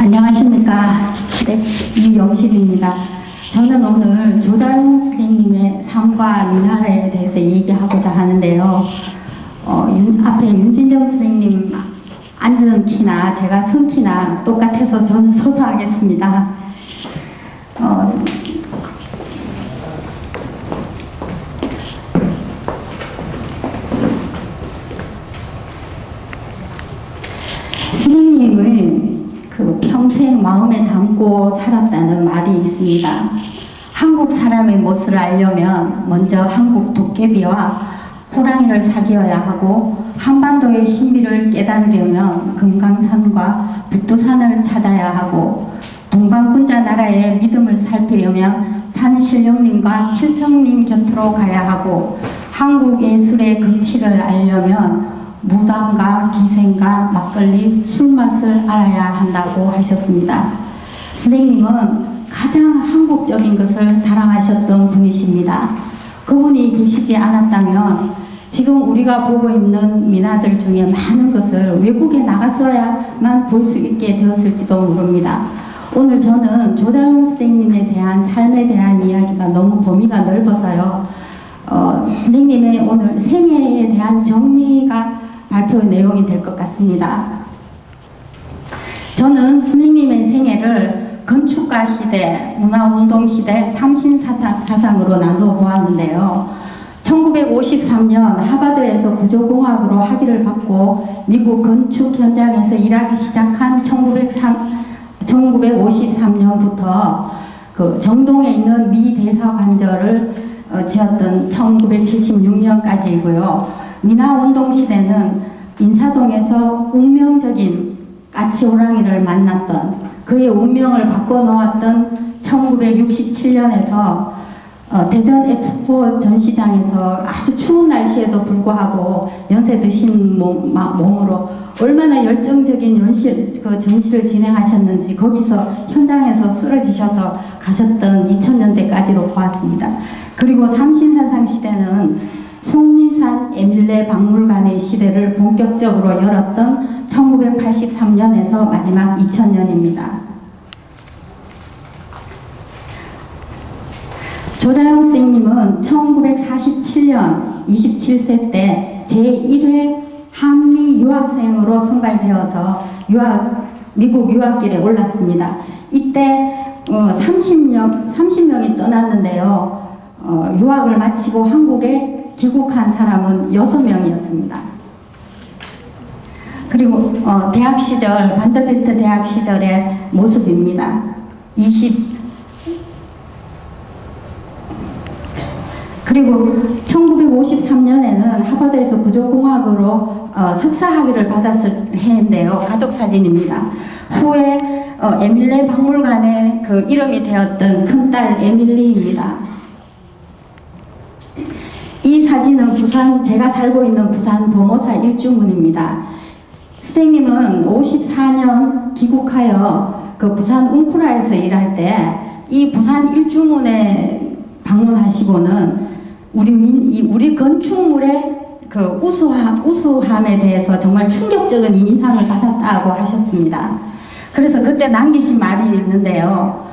안녕하십니까. 네, 이영실입니다. 저는 오늘 조자용 선생님의 삶과 민화에 대해서 얘기하고자 하는데요. 앞에 윤진정 선생님 앉은 키나 제가 선 키나 똑같아서 저는 서서 하겠습니다. 선생님의 평생 마음에 담고 살았다는 말이 있습니다. 한국 사람의 멋을 알려면 먼저 한국 도깨비와 호랑이를 사귀어야 하고, 한반도의 신비를 깨달으려면 금강산과 백두산을 찾아야 하고, 동방군자 나라의 믿음을 살피려면 산신령님과 칠성님 곁으로 가야 하고, 한국 예술의 극치를 알려면 무당과 기생과 막걸리, 술맛을 알아야 한다고 하셨습니다. 선생님은 가장 한국적인 것을 사랑하셨던 분이십니다. 그분이 계시지 않았다면 지금 우리가 보고 있는 민화들 중에 많은 것을 외국에 나가서야만 볼 수 있게 되었을지도 모릅니다. 오늘 저는 조자용 선생님에 대한 삶에 대한 이야기가 너무 범위가 넓어서요. 선생님의 오늘 생애에 대한 정리가 발표의 내용이 될 것 같습니다. 저는 선생님의 생애를 건축가 시대, 문화운동 시대, 삼신사상으로 나누어 보았는데요. 1953년 하버드에서 구조공학으로 학위를 받고 미국 건축 현장에서 일하기 시작한 1953년부터 정동에 있는 미 대사관절을 지었던 1976년까지이고요. 민화운동 시대는 인사동에서 운명적인 까치호랑이를 만났던, 그의 운명을 바꿔놓았던 1967년에서 대전 엑스포 전시장에서 아주 추운 날씨에도 불구하고 연세 드신 몸으로 얼마나 열정적인 전시를 진행하셨는지 거기서 현장에서 쓰러지셔서 가셨던 2000년대까지로 보았습니다. 그리고 삼신사상 시대는 속리산 에밀레 박물관의 시대를 본격적으로 열었던 1983년에서 마지막 2000년입니다. 조자용 선생님은 1947년 27세 때 제1회 한미 유학생으로 선발되어서 미국 유학길에 올랐습니다. 이때 30명이 떠났는데요. 유학을 마치고 한국에 귀국한 사람은 6명이었습니다. 그리고 대학 시절, 반더벨트 대학 시절의 모습입니다. 그리고 1953년에는 하버드에서 구조공학으로 석사학위를 받았을 해인데요. 가족사진입니다. 후에 에밀레 박물관의 이름이 되었던 큰딸 에밀리입니다. 이 사진은 제가 살고 있는 부산 범호사 일주문입니다. 선생님은 54년 귀국하여 부산 웅쿠라에서 일할 때 이 부산 일주문에 방문하시고는 우리 건축물의 우수함에 대해서 정말 충격적인 인상을 받았다고 하셨습니다. 그래서 그때 남기신 말이 있는데요.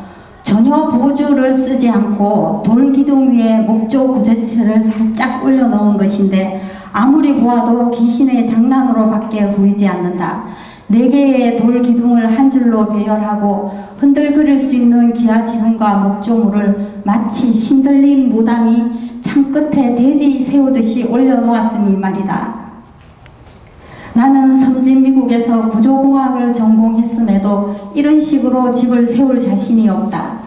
전혀 보조를 쓰지 않고 돌기둥 위에 목조 구대체를 살짝 올려놓은 것인데 아무리 보아도 귀신의 장난으로 밖에 보이지 않는다. 4개의 돌기둥을 한 줄로 배열하고 흔들거릴 수 있는 기아지둥과 목조물을 마치 신들린 무당이 창끝에 돼지 세우듯이 올려놓았으니 말이다. 나는 선진 미국에서 구조공학을 전공했음에도 이런 식으로 집을 세울 자신이 없다.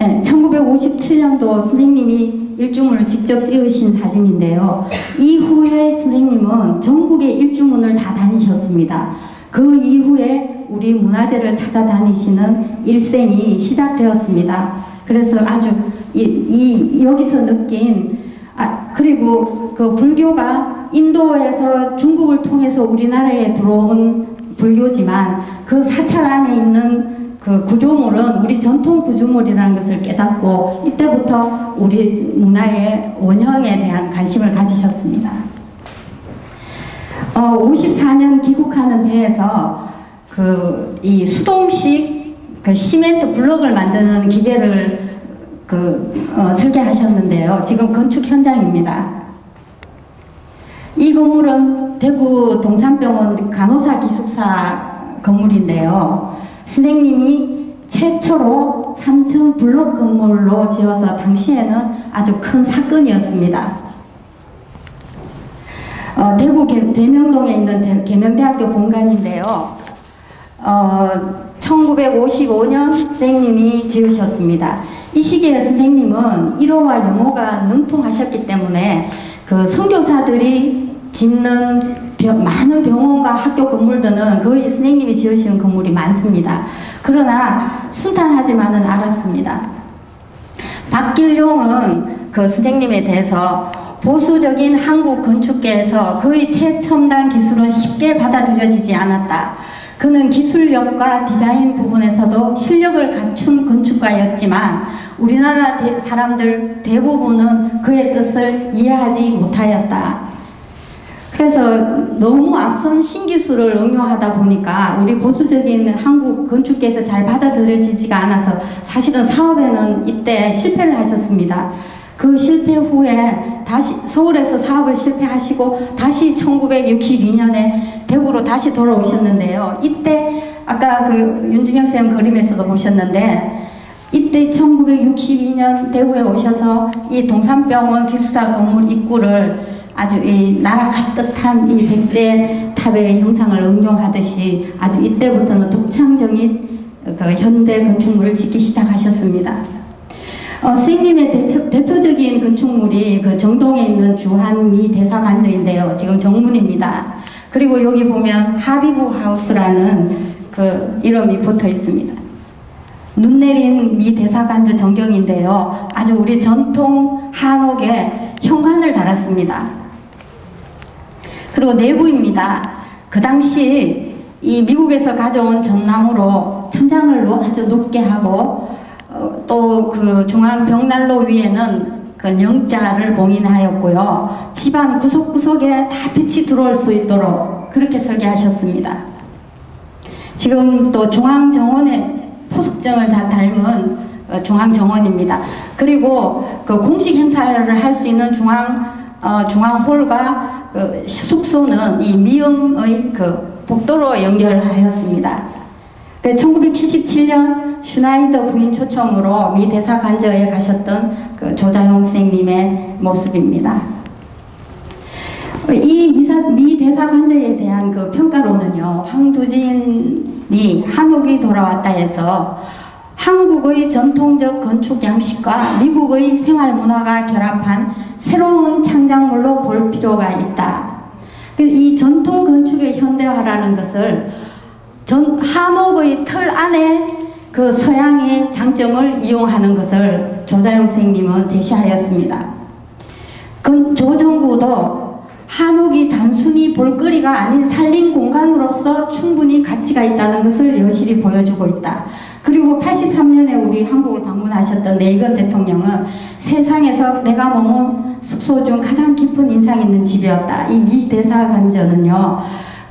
1957년도 선생님이 일주문을 직접 찍으신 사진인데요. 이후에 선생님은 전국의 일주문을 다 다니셨습니다. 그 이후에 우리 문화재를 찾아다니시는 일생이 시작되었습니다. 그래서 아주 여기서 느낀 그리고 불교가 인도에서 중국을 통해서 우리나라에 들어온 불교지만 그 사찰 안에 있는 구조물은 우리 전통 구조물이라는 것을 깨닫고 이때부터 우리 문화의 원형에 대한 관심을 가지셨습니다. 54년 귀국하는 배에서 이 수동식 시멘트 블록을 만드는 기계를 설계하셨는데요. 지금 건축 현장입니다. 이 건물은 대구 동산병원 간호사 기숙사 건물인데요. 선생님이 최초로 3층 블록 건물로 지어서 당시에는 아주 큰 사건이었습니다. 대구 대명동에 있는 계명대학교 본관인데요. 1955년 선생님이 지으셨습니다. 이 시기에 선생님은 일어와 영어가 능통하셨기 때문에 그 선교사들이 짓는 많은 병원과 학교 건물들은 거의 선생님이 지으신 건물이 많습니다. 그러나 순탄하지만은 않았습니다. 박길용은 그 선생님에 대해서 보수적인 한국 건축계에서 거의 최첨단 기술은 쉽게 받아들여지지 않았다. 그는 기술력과 디자인 부분에서도 실력을 갖춘 건축가였지만 우리나라 사람들 대부분은 그의 뜻을 이해하지 못하였다. 그래서 너무 앞선 신기술을 응용하다 보니까 우리 보수적인 한국 건축계에서 잘 받아들여지지가 않아서 사실은 사업에는 이때 실패를 하셨습니다. 그 실패 후에 다시 서울에서 사업을 실패하시고 다시 1962년에 대구로 다시 돌아오셨는데요. 이때 아까 그 윤중현 쌤 그림에서도 보셨는데 이때 1962년 대구에 오셔서 이 동산병원 기숙사 건물 입구를 아주 이 날아갈 듯한 이 백제탑의 형상을 응용하듯이 아주 이때부터는 독창적인 그 현대 건축물을 짓기 시작하셨습니다. 선생님의 대표적인 건축물이 그 정동에 있는 주한미 대사관저인데요. 지금 정문입니다. 그리고 여기 보면 하비브 하우스라는 그 이름이 붙어 있습니다. 눈 내린 미 대사관저 전경인데요. 아주 우리 전통 한옥의 현관을 달았습니다. 그리고 내부입니다. 그 당시 이 미국에서 가져온 전나무로 천장을 아주 높게 하고 또 그 중앙 벽난로 위에는 그 영자를 봉인하였고요. 집안 구석구석에 다 빛이 들어올 수 있도록 그렇게 설계하셨습니다. 지금 또 중앙정원의 포석정을 다 닮은 중앙정원입니다. 그리고 그 공식 행사를 할 수 있는 중앙홀과 그 숙소는 이 미음의 그 복도로 연결하였습니다. 1977년 슈나이더 부인 초청으로 미 대사관저에 가셨던 그 조자용 선생님의 모습입니다. 이 미 대사관저에 대한 그 평가로는요, 황두진이 한옥이 돌아왔다 해서 한국의 전통적 건축 양식과 미국의 생활 문화가 결합한 새로운 창작물로 볼 필요가 있다. 이 전통 건축의 현대화라는 것을 한옥의 틀 안에 그 서양의 장점을 이용하는 것을 조자용 선생님은 제시하였습니다. 조정구도 한옥이 단순히 볼거리가 아닌 살림 공간으로서 충분히 가치가 있다는 것을 여실히 보여주고 있다. 그리고 83년에 우리 한국을 방문하셨던 레이건 대통령은 세상에서 내가 머문 숙소 중 가장 깊은 인상 있는 집이었다. 이 미 대사관저는요,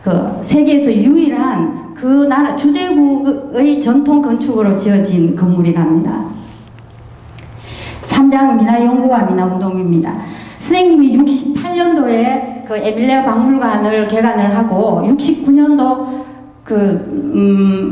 그 세계에서 유일한 그 나라 주재국의 전통 건축으로 지어진 건물이랍니다. 3장 미나연구와 미나운동입니다. 선생님이 68년도에 그 에밀레 박물관을 개관을 하고 69년도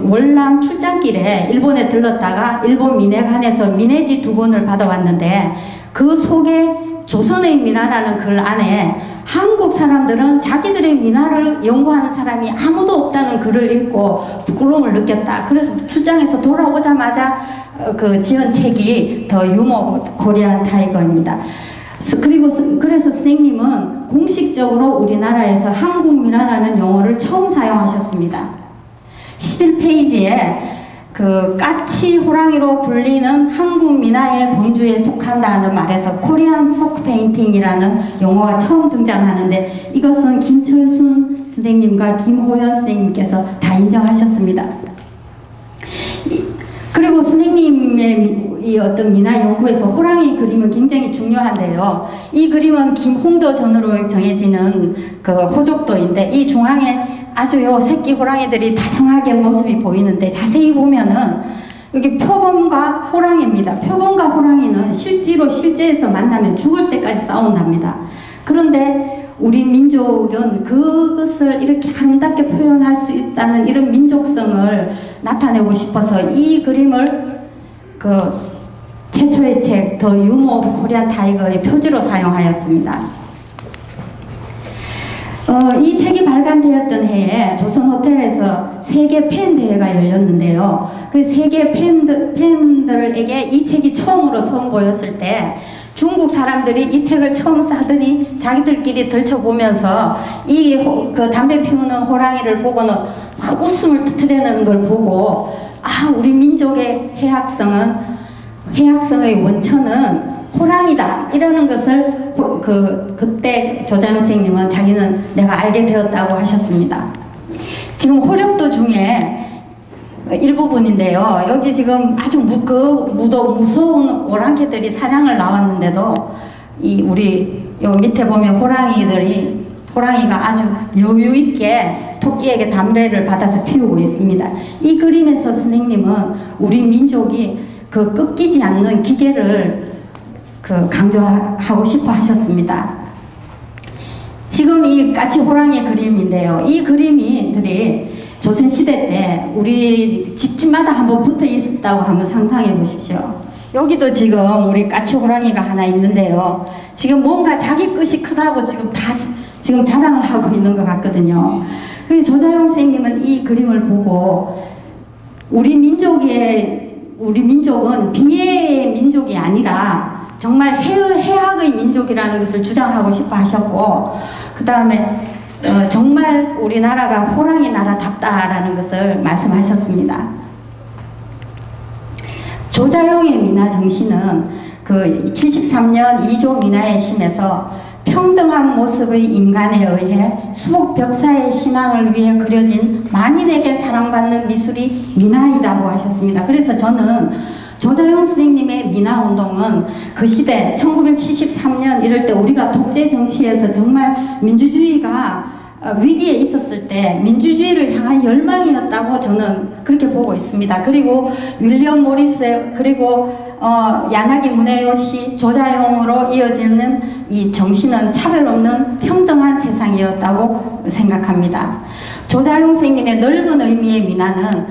월남 출장길에 일본에 들렀다가 일본 미네관에서 미네지 2권을 받아왔는데 그 속에 조선의 미나라는 글 안에 한국 사람들은 자기들의 민화를 연구하는 사람이 아무도 없다는 글을 읽고 부끄러움을 느꼈다. 그래서 출장에서 돌아오자마자 그 지은 책이 더 유머 코리안 타이거입니다. 그래서 선생님은 공식적으로 우리나라에서 한국민화라는 용어를 처음 사용하셨습니다. 11페이지에 그 까치 호랑이로 불리는 한국 민화의 범주에 속한다는 말에서 코리안 포크 페인팅이라는 용어가 처음 등장하는데 이것은 김철순 선생님과 김호연 선생님께서 다 인정하셨습니다. 그리고 선생님의 이 어떤 민화 연구에서 호랑이 그림은 굉장히 중요한데요. 이 그림은 김홍도 전으로 정해지는 그 호족도인데 이 중앙에 아주요 새끼 호랑이들이 다정하게 모습이 보이는데 자세히 보면은 여기 표범과 호랑이입니다. 표범과 호랑이는 실제에서 만나면 죽을 때까지 싸운답니다. 그런데 우리 민족은 그것을 이렇게 아름답게 표현할 수 있다는 이런 민족성을 나타내고 싶어서 이 그림을 최초의 책 더 유머 오브 코리안 타이거의 표지로 사용하였습니다. 이 책이 발간되었던 해에 조선호텔에서 세계 팬대회가 열렸는데요. 그 세계 팬들에게 이 책이 처음으로 선보였을 때 중국 사람들이 이 책을 처음 사더니 자기들끼리 들춰보면서 그 담배 피우는 호랑이를 보고는 막 웃음을 터뜨리는 걸 보고 우리 민족의 해학성의 원천은 호랑이다 이러는 것을 그때 조자용 선생님은 자기는 내가 알게 되었다고 하셨습니다. 지금 호력도 중에 일부분인데요. 여기 지금 아주 무서운 오랑캐들이 사냥을 나왔는데도 우리 요 밑에 보면 호랑이가 아주 여유 있게 토끼에게 담배를 받아서 피우고 있습니다. 이 그림에서 선생님은 우리 민족이 꺾이지 않는 기계를 강조하고 싶어 하셨습니다. 지금 이 까치 호랑이 그림인데요. 이 그림들이 조선시대 때 우리 집집마다 한번 붙어 있었다고 한번 상상해 보십시오. 여기도 지금 우리 까치 호랑이가 하나 있는데요. 지금 뭔가 자기 것이 크다고 지금 자랑을 하고 있는 것 같거든요. 조자용 선생님은 이 그림을 보고 우리 민족은 비애의 민족이 아니라 정말 해학의 민족이라는 것을 주장하고 싶어 하셨고, 그 다음에 정말 우리나라가 호랑이 나라답다라는 것을 말씀하셨습니다. 조자용의 민화 정신은 73년 2조 민화의 신에서 평등한 모습의 인간에 의해 수목벽사의 신앙을 위해 그려진 만인에게 사랑받는 미술이 민화이라고 하셨습니다. 그래서 저는 조자용 선생님의 민화운동은 그 시대 1973년 이럴 때 우리가 독재 정치에서 정말 민주주의가 위기에 있었을 때 민주주의를 향한 열망이었다고 저는 그렇게 보고 있습니다. 그리고 윌리엄 모리스 그리고 야나기 무네요시 조자용으로 이어지는 이 정신은 차별 없는 평등한 세상이었다고 생각합니다. 조자용 선생님의 넓은 의미의 민화란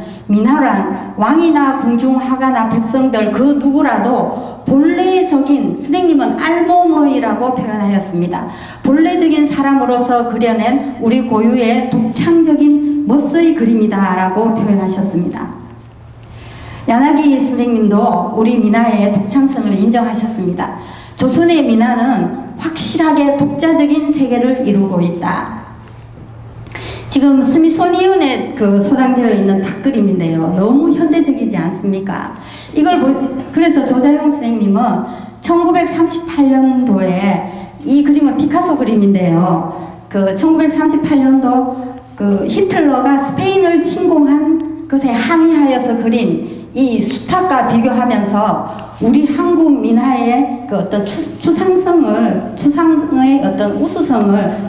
왕이나 궁중, 화가나 백성들 그 누구라도 본래적인, 선생님은 알몸의라고 표현하였습니다. 본래적인 사람으로서 그려낸 우리 고유의 독창적인 멋의 그림이다 라고 표현하셨습니다. 야나기 선생님도 우리 민화의 독창성을 인정하셨습니다. 조선의 민화는 확실하게 독자적인 세계를 이루고 있다. 지금 스미소니언에 소장되어 있는 닭그림인데요. 너무 현대적이지 않습니까? 그래서 조자용 선생님은 1938년도에 이 그림은 피카소 그림인데요. 1938년도 히틀러가 스페인을 침공한 것에 항의하여서 그린 이 수탉과 비교하면서 우리 한국 민화의 어떤 추상의 어떤 우수성을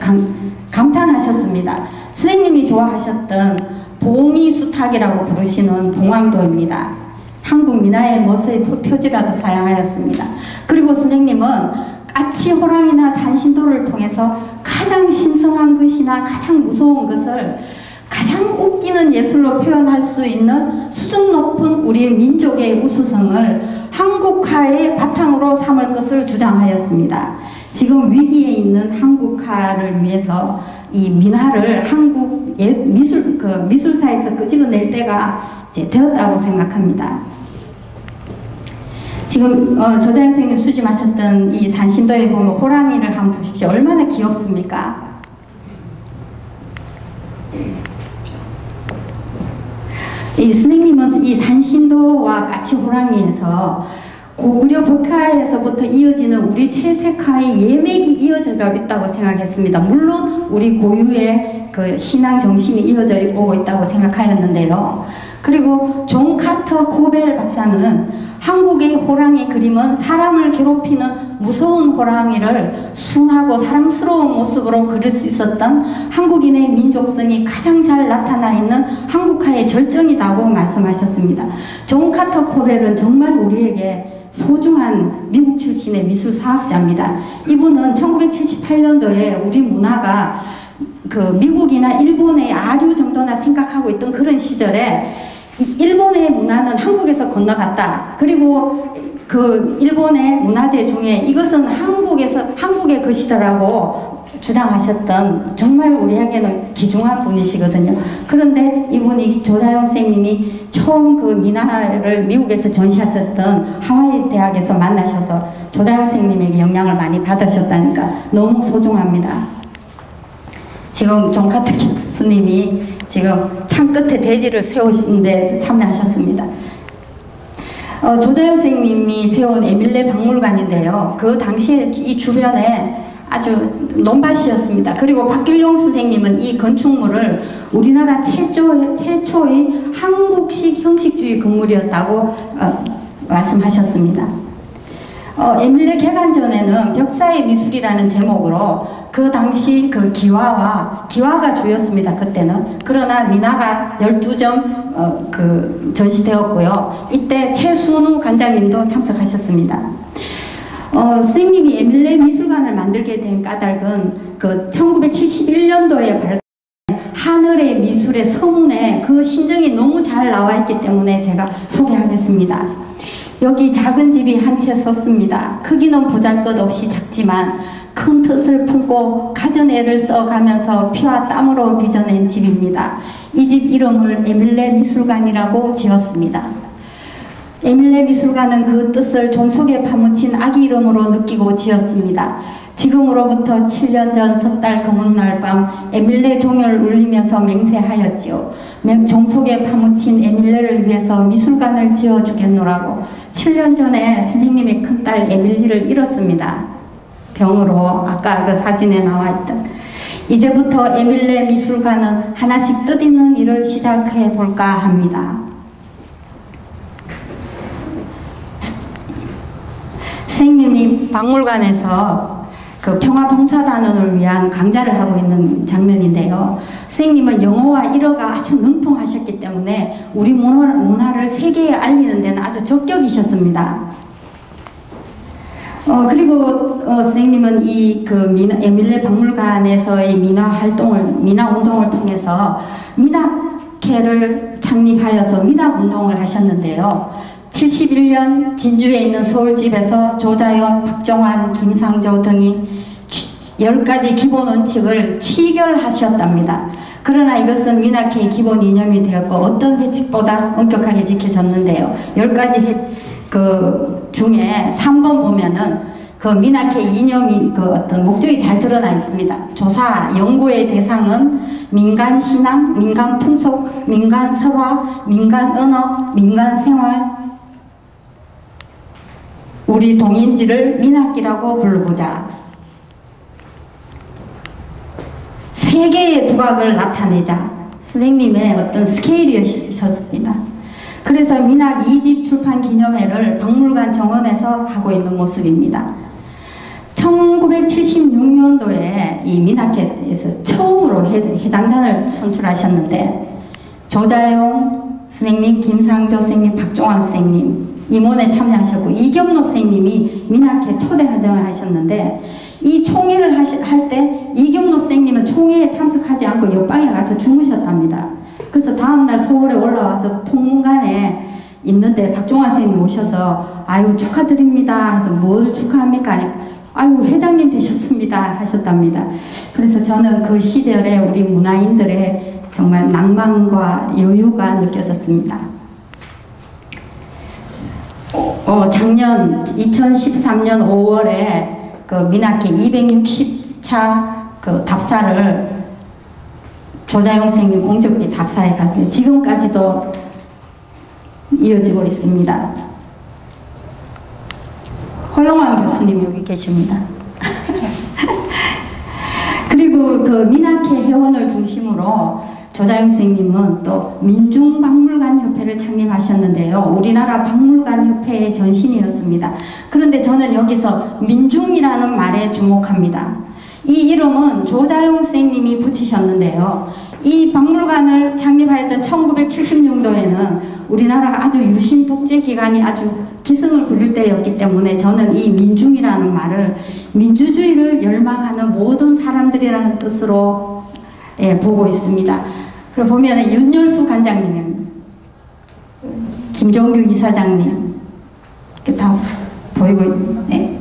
감탄하셨습니다. 선생님이 좋아하셨던 봉이 수탉이라고 부르시는 봉황도입니다. 한국 민화의 멋의 표지라도 사용하였습니다. 그리고 선생님은 까치 호랑이나 산신도를 통해서 가장 신성한 것이나 가장 무서운 것을 가장 웃기는 예술로 표현할 수 있는 수준 높은 우리 민족의 우수성을 한국화의 바탕으로 삼을 것을 주장하였습니다. 지금 위기에 있는 한국화를 위해서 이 민화를 한국 미술사에서 끄집어낼 때가 이제 되었다고 생각합니다. 지금 조자용 선생님 수집하셨던 이 산신도에 보면 호랑이를 한번 보십시오. 얼마나 귀엽습니까? 이 선생님은 이 산신도와 까치 호랑이에서 고구려 벽화에서부터 이어지는 우리 채색화의 예맥이 이어져 있다고 생각했습니다. 물론 우리 고유의 신앙 정신이 이어져 오고 있다고 생각하였는데요. 그리고 존 카터 코벨 박사는 한국의 호랑이 그림은 사람을 괴롭히는 무서운 호랑이를 순하고 사랑스러운 모습으로 그릴 수 있었던 한국인의 민족성이 가장 잘 나타나 있는 한국화의 절정이라고 말씀하셨습니다. 존 카터 코벨은 정말 우리에게 소중한 미국 출신의 미술사학자입니다. 이분은 1978년도에 우리 문화가 그 미국이나 일본의 아류 정도나 생각하고 있던 그런 시절에 일본의 문화는 한국에서 건너갔다. 그리고 그 일본의 문화재 중에 이것은 한국의 것이더라고 주장하셨던 정말 우리에게는 귀중한 분이시거든요. 그런데 이분이 조자용 선생님이 처음 그 미나를 미국에서 전시하셨던 하와이 대학에서 만나셔서 조자용 선생님에게 영향을 많이 받으셨다니까 너무 소중합니다. 지금 존 카터 교수님이 지금 창 끝에 대지를 세우시는데 참여하셨습니다. 조자용 선생님이 세운 에밀레 박물관인데요. 그 당시에 이 주변에 아주 논밭이었습니다. 그리고 박길용 선생님은 이 건축물을 우리나라 최초의 한국식 형식주의 건물이었다고 말씀하셨습니다. 에밀레 개관 전에는 벽사의 미술이라는 제목으로 그 당시 그 기와가 주였습니다. 그때는. 그러나 미나가 12점 전시되었고요. 이때 최순우 관장님도 참석하셨습니다. 선생님이 에밀레 미술관을 만들게 된 까닭은 그 1971년도에 발간된 하늘의 미술의 서문에 그 심정이 너무 잘 나와 있기 때문에 제가 소개하겠습니다. 여기 작은 집이 한 채 섰습니다. 크기는 보잘것없이 작지만 큰 뜻을 품고 가진 애를 써가면서 피와 땀으로 빚어낸 집입니다. 이 집 이름을 에밀레 미술관이라고 지었습니다. 에밀레 미술관은 그 뜻을 종속에 파묻힌 아기 이름으로 느끼고 지었습니다. 지금으로부터 7년 전 섣달 검은 날 밤 에밀레 종을 울리면서 맹세하였지요. 종속에 파묻힌 에밀레를 위해서 미술관을 지어주겠노라고. 7년 전에 선생님의 큰딸 에밀리를 잃었습니다. 병으로. 아까 그 사진에 나와있던. 이제부터 에밀레 미술관은 하나씩 뜻있는 일을 시작해 볼까 합니다. 선생님이 박물관에서 그 평화봉사단원을 위한 강좌를 하고 있는 장면인데요. 선생님은 영어와 일어가 아주 능통하셨기 때문에 우리 문화를 세계에 알리는 데는 아주 적격이셨습니다. 그리고 선생님은 이 에밀레 박물관에서의 미나 운동을 통해서 미나케를 창립하여서 미나 운동을 하셨는데요. 71년 진주에 있는 서울집에서 조자용, 박종환, 김상조 등이 10가지 기본 원칙을 취결하셨답니다. 그러나 이것은 미나케의 기본 이념이 되었고 어떤 회칙보다 엄격하게 지켜졌는데요. 10가지 중에 3번 보면은 그 미나케 이념이 어떤 목적이 잘 드러나 있습니다. 조사, 연구의 대상은 민간 신앙, 민간 풍속, 민간 설화, 민간 언어, 민간 생활, 우리 동인지를 민학기라고 불러보자. 세계의 두각을 나타내자. 선생님의 어떤 스케일이셨습니다. 그래서 민학 2집 출판 기념회를 박물관 정원에서 하고 있는 모습입니다. 1976년도에 이 민학회에서 처음으로 회장단을 선출하셨는데 조자용 선생님, 김상조 선생님, 박종환 선생님 임원에 참여하셨고 이경록 선생님이 민학회 초대 화정을 하셨는데 이 총회를 할 때 이경록 선생님은 총회에 참석하지 않고 옆방에 가서 주무셨답니다. 그래서 다음날 서울에 올라와서 통문관에 있는데 박종환 선생님 오셔서 아유 축하드립니다 해서 뭘 축하합니까? 아유 회장님 되셨습니다 하셨답니다. 그래서 저는 그 시절에 우리 문화인들의 정말 낭만과 여유가 느껴졌습니다. 작년 2013년 5월에 그 민학회 260차 그 답사를 조자용 선생님 공적비 답사에 갔습니다. 지금까지도 이어지고 있습니다. 허영환 교수님 여기 계십니다. 그리고 그 민학회 회원을 중심으로 조자용 선생님은 또 민중박물관협회를 창립하셨는데요. 우리나라 박물관협회의 전신이었습니다. 그런데 저는 여기서 민중이라는 말에 주목합니다. 이 이름은 조자용 선생님이 붙이셨는데요. 이 박물관을 창립하였던 1970년도에는 우리나라가 아주 유신 독재 기간이 아주 기승을 부릴 때였기 때문에 저는 이 민중이라는 말을 민주주의를 열망하는 모든 사람들이라는 뜻으로 보고 있습니다. 그리고 보면 윤열수 관장님, 김종규 이사장님 다 보이고 있네.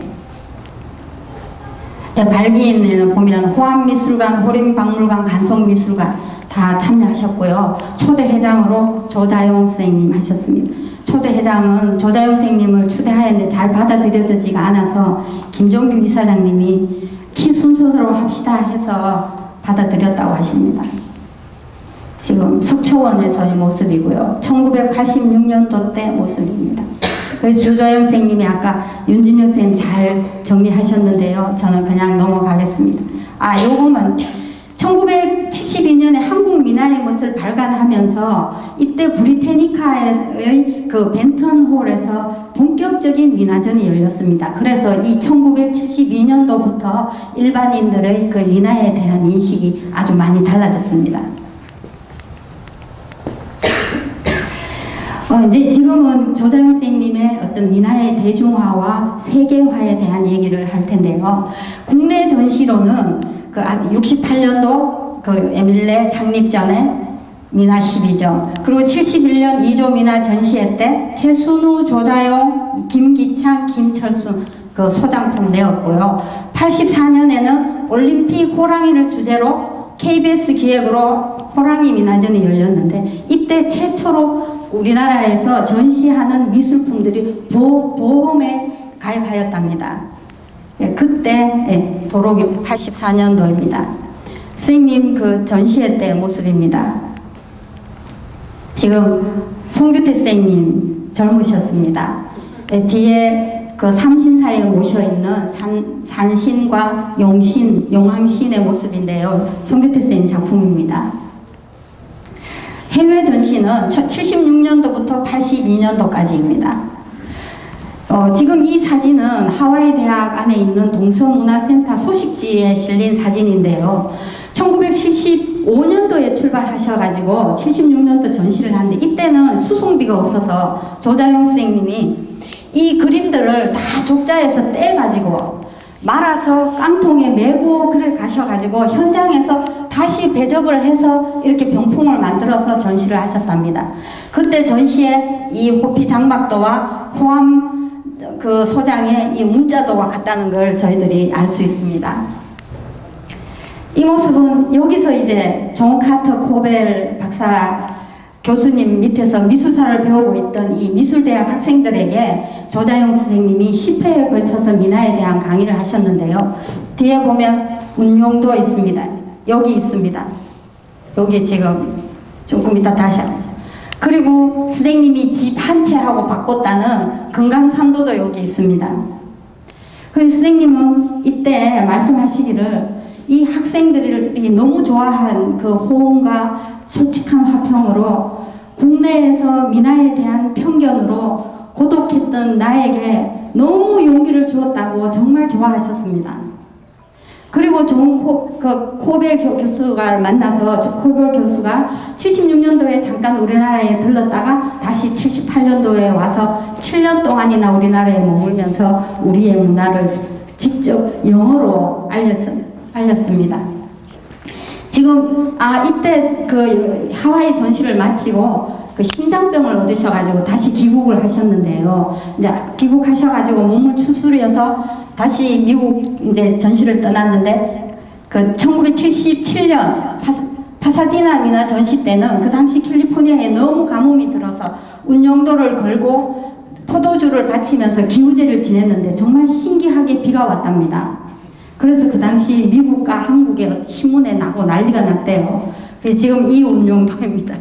발기인에는 보면 호암미술관, 호림박물관, 간송미술관 다 참여하셨고요. 초대 회장으로 조자용 선생님 하셨습니다. 초대 회장은 조자용 선생님을 추대하였는데 잘 받아들여지지가 않아서 김종규 이사장님이 키 순서대로 합시다 해서 받아들였다고 하십니다. 지금 석초원에서의 모습이고요. 1986년도 때 모습입니다. 그래서 조자용 선생님이 아까 윤진영 선생님 잘 정리하셨는데요. 저는 그냥 넘어가겠습니다. 요거는 1972년에 한국 민화의 멋을 발간하면서 이때 브리테니카의 그 벤턴홀에서 본격적인 민화전이 열렸습니다. 그래서 이 1972년도부터 일반인들의 그 민화에 대한 인식이 아주 많이 달라졌습니다. 이제 지금은 조자용 선생님의 어떤 민화의 대중화와 세계화에 대한 얘기를 할 텐데요. 국내 전시로는 그 68년도 그 에밀레 창립 전에 민화 12점, 그리고 71년 2조 민화 전시회 때 최순우, 조자용, 김기창, 김철순 그 소장품 내었고요. 84년에는 올림픽 호랑이를 주제로 KBS 기획으로 호랑이 민화전이 열렸는데 이때 최초로 우리나라에서 전시하는 미술품들이 보험에 가입하였답니다. 그때 도록이 84년도입니다. 선생님 그 전시회 때 모습입니다. 지금 송규태 선생님 젊으셨습니다. 뒤에 그 삼신사에 모셔있는 산신과 용신, 용왕신의 모습인데요. 송규태 선생님 작품입니다. 해외 전시는 76년도부터 82년도까지입니다. 지금 이 사진은 하와이 대학 안에 있는 동서문화센터 소식지에 실린 사진인데요. 1975년도에 출발하셔가지고 76년도 전시를 하는데 이때는 수송비가 없어서 조자용 선생님이 이 그림들을 다 족자에서 떼가지고 말아서 깡통에 메고 그래 가셔가지고 현장에서 다시 배접을 해서 이렇게 병풍을 만들어서 전시를 하셨답니다. 그때 전시에 이 호피 장막도와 호암 그 소장에 이 문자도가 같다는 걸 저희들이 알 수 있습니다. 이 모습은 여기서 이제 존 카터 코벨 박사 교수님 밑에서 미술사를 배우고 있던 이 미술대학 학생들에게 조자용 선생님이 10회에 걸쳐서 민화에 대한 강의를 하셨는데요. 뒤에 보면 운용도 있습니다. 여기 있습니다. 여기 지금 조금 이따 다시 그리고 선생님이 집 한 채하고 바꿨다는 금강산도도 여기 있습니다. 그래서 선생님은 이때 말씀하시기를 이 학생들이 너무 좋아한 그 호응과 솔직한 화평으로 국내에서 민화에 대한 편견으로 고독했던 나에게 너무 용기를 주었다고 정말 좋아하셨습니다. 그리고 코벨 교수가 만나서 코벨 교수가 76년도에 잠깐 우리나라에 들렀다가 다시 78년도에 와서 7년 동안이나 우리나라에 머물면서 우리의 문화를 직접 영어로 알렸습니다. 지금 이때 그 하와이 전시를 마치고 그 심장병을 얻으셔가지고 다시 귀국을 하셨는데요. 이제 귀국하셔가지고 몸을 추스려서 다시 미국 이제 전시를 떠났는데 그 1977년 파사디나 민화 전시 때는 그 당시 캘리포니아에 너무 가뭄이 들어서 운용도를 걸고 포도주를 바치면서 기우제를 지냈는데 정말 신기하게 비가 왔답니다. 그래서 그 당시 미국과 한국의 신문에 나고 난리가 났대요. 그래서 지금 이 운용도입니다.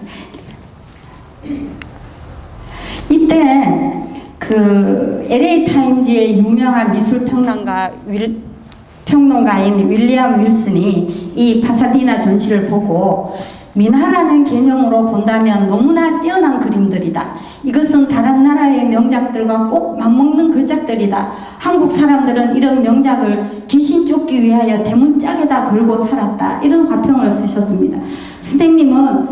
이때 그 LA 타임즈의 유명한 미술 평론가인 윌리엄 윌슨이 이 파사디나 전시를 보고 민화라는 개념으로 본다면 너무나 뛰어난 그림들이다. 이것은 다른 나라의 명작들과 꼭 맞먹는 글작들이다. 한국 사람들은 이런 명작을 귀신 쫓기 위하여 대문짝에다 걸고 살았다. 이런 화평을 쓰셨습니다. 선생님은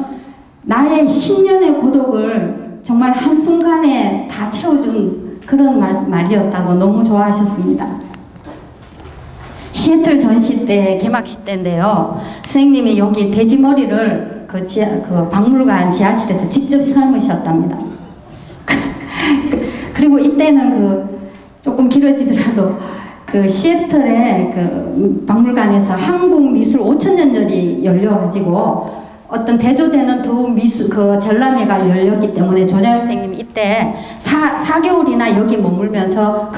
나의 10년의 고독을 정말 한순간에 다 채워준 그런 말이었다고 너무 좋아하셨습니다. 시애틀 전시 때, 개막식 때인데요. 선생님이 여기 돼지머리를 그 박물관 지하실에서 직접 삶으셨답니다. 그리고 이때는 조금 길어지더라도 시애틀의 박물관에서 한국 미술 5,000년전이 열려가지고 어떤 대조되는 두 미술 전람회가 열렸기 때문에 조자영 선생님이 이때 4개월이나 여기 머물면서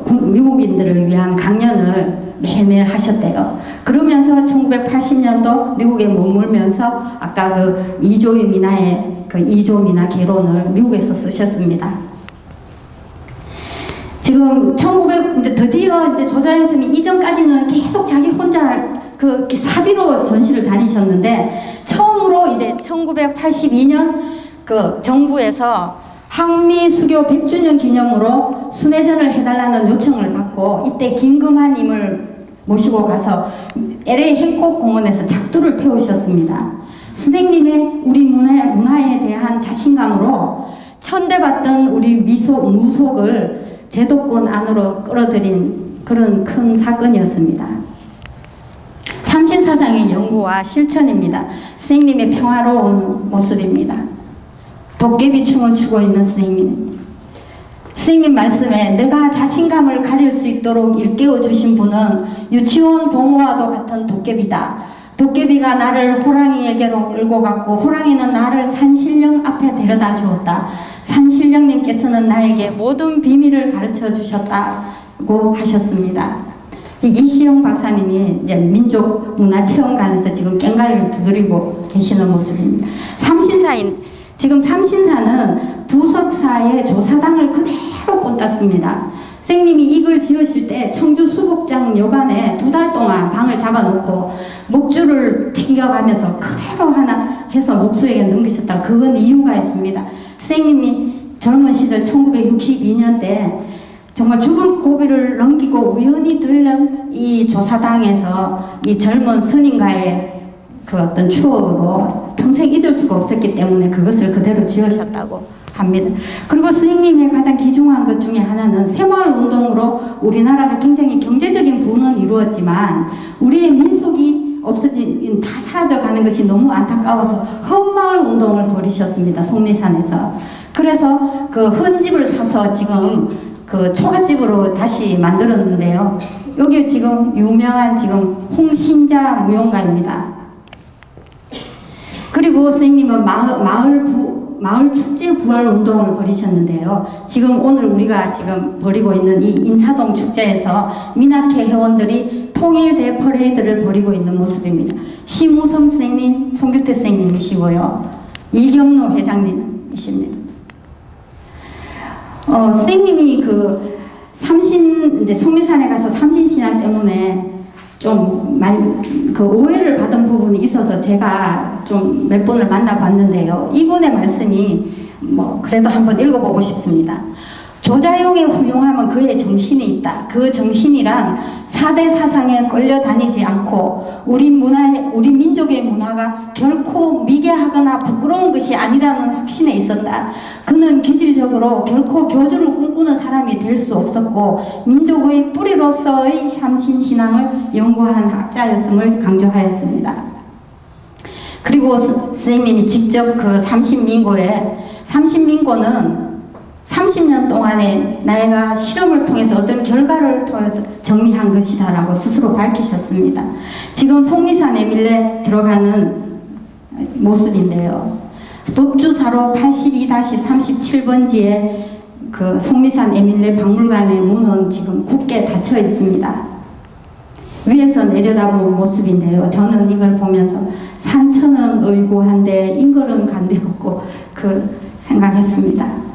미국인들을 위한 강연을 매일매일 하셨대요. 그러면서 1980년도 미국에 머물면서 아까 이조의 민화의 이조 민화 개론을 미국에서 쓰셨습니다. 지금 드디어 이제 조자영 선생님이 이전까지는 계속 자기 혼자 사비로 전시를 다니셨는데 처음으로 이제 1982년 정부에서 항미 수교 100주년 기념으로 순회전을 해달라는 요청을 받고 이때 김금하님을 모시고 가서 LA 행콕 공원에서 작두를 태우셨습니다. 선생님의 우리 문화에 대한 자신감으로 천대받던 우리 무속을 제도권 안으로 끌어들인 그런 큰 사건이었습니다. 삼신사상의 연구와 실천입니다. 선생님의 평화로운 모습입니다. 도깨비 춤을 추고 있는 선생님. 선생님 말씀에 내가 자신감을 가질 수 있도록 일깨워 주신 분은 유치원 동호와도 같은 도깨비다. 도깨비가 나를 호랑이에게로 끌고 갔고 호랑이는 나를 산신령 앞에 데려다 주었다. 산신령님께서는 나에게 모든 비밀을 가르쳐 주셨다고 하셨습니다. 이시영 박사님이 이제 민족문화체험관에서 지금 꽹과를 두드리고 계시는 모습입니다. 지금 삼신사는 부석사의 조사당을 그대로 본땄습니다. 선생님이 이걸 지으실 때 청주 수복장 여관에 2달 동안 방을 잡아놓고 목줄을 튕겨가면서 그대로 하나 해서 목수에게 넘기셨다. 그건 이유가 있습니다. 선생님이 젊은 시절 1962년 때 정말 죽을 고비를 넘기고 우연히 들른 이 조사당에서 이 젊은 스님과의 어떤 추억으로 평생 잊을 수가 없었기 때문에 그것을 그대로 지으셨다고 합니다. 그리고 스님의 가장 귀중한 것 중에 하나는 새마을운동으로 우리나라가 굉장히 경제적인 부는 이루었지만 우리의 민속이 다 사라져가는 것이 너무 안타까워서 헛마을운동을 벌이셨습니다. 속리산에서. 그래서 헌집을 사서 지금 초가집으로 다시 만들었는데요. 여기 지금 유명한 홍신자 무용가입니다. 그리고 선생님은 마을 축제 부활 운동을 벌이셨는데요. 지금 오늘 우리가 지금 벌이고 있는 이 인사동 축제에서 민학회 회원들이 통일대 퍼레이드를 벌이고 있는 모습입니다. 심우성 선생님, 송규태 선생님이시고요. 이경로 회장님이십니다. 선생님이 이제 속리산에 가서 삼신신앙 때문에 좀 오해를 받은 부분이 있어서 제가 좀 몇 번을 만나봤는데요. 이분의 말씀이 그래도 한번 읽어보고 싶습니다. 조자용의 훌륭함은 그의 정신이 있다. 그 정신이란 4대 사상에 끌려다니지 않고 우리 민족의 문화가 결코 미개하거나 부끄러운 것이 아니라는 확신에 있었다. 그는 기질적으로 결코 교주를 꿈꾸는 사람이 될 수 없었고 민족의 뿌리로서의 삼신신앙을 연구한 학자였음을 강조하였습니다. 그리고 선생님이 직접 삼신민고는 30년 동안에 내가 실험을 통해서 어떤 결과를 통해서 정리한 것이다 라고 스스로 밝히셨습니다. 지금 속리산 에밀레 들어가는 모습인데요. 독주사로 82-37번지에 속리산 에밀레 박물관의 문은 지금 굳게 닫혀 있습니다. 위에서 내려다보는 모습인데요. 저는 이걸 보면서 산천은 의고한데 인걸은 간데없고 생각했습니다.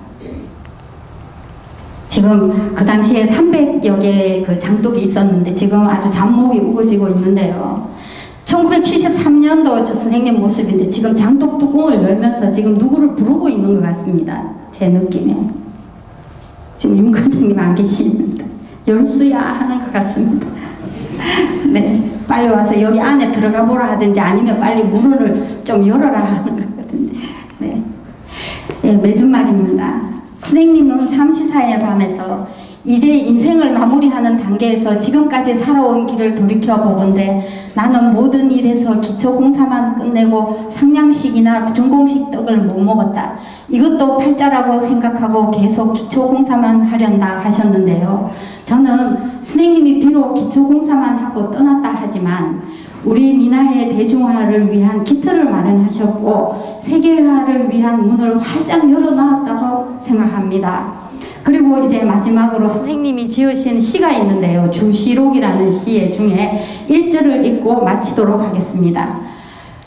지금 그 당시에 300여 개의 장독이 있었는데 지금 아주 잡목이 우거지고 있는데요. 1973년도 저 선생님 모습인데 지금 장독 뚜껑을 열면서 지금 누구를 부르고 있는 것 같습니다. 제 느낌에. 지금 윤 관장님 안 계시는데 열수야 하는 것 같습니다. 네, 빨리 와서 여기 안에 들어가 보라 하든지 아니면 빨리 문을 좀 열어라 하는 것 같은데. 네, 네 맺은 말입니다. 선생님은 삼시사의 밤에서 이제 인생을 마무리하는 단계에서 지금까지 살아온 길을 돌이켜보건대 나는 모든 일에서 기초공사만 끝내고 상냥식이나 준공식 떡을 못 먹었다. 이것도 팔자라고 생각하고 계속 기초공사만 하련다 하셨는데요. 저는 선생님이 비록 기초공사만 하고 떠났다 하지만 우리 민화의 대중화를 위한 기틀을 마련하셨고 세계화를 위한 문을 활짝 열어놨다고 생각합니다. 그리고 이제 마지막으로 선생님이 지으신 시가 있는데요. 주시록이라는 시 중에 1절을 읽고 마치도록 하겠습니다.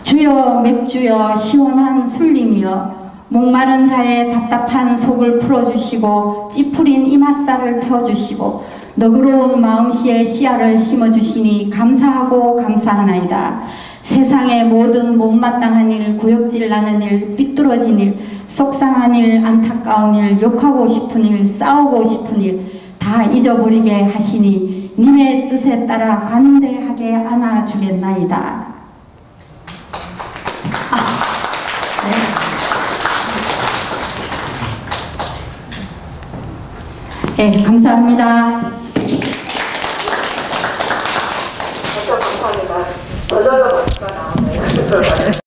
주여 맥주여 시원한 술림이여 목마른 자의 답답한 속을 풀어주시고 찌푸린 이맛살을 펴주시고 너그러운 마음씨에 씨알을 심어주시니 감사하고 감사하나이다. 세상의 모든 못마땅한 일, 구역질 나는 일, 삐뚤어진 일, 속상한 일, 안타까운 일, 욕하고 싶은 일, 싸우고 싶은 일 다 잊어버리게 하시니 님의 뜻에 따라 관대하게 안아주겠나이다. 네, 감사합니다. 감사합니다.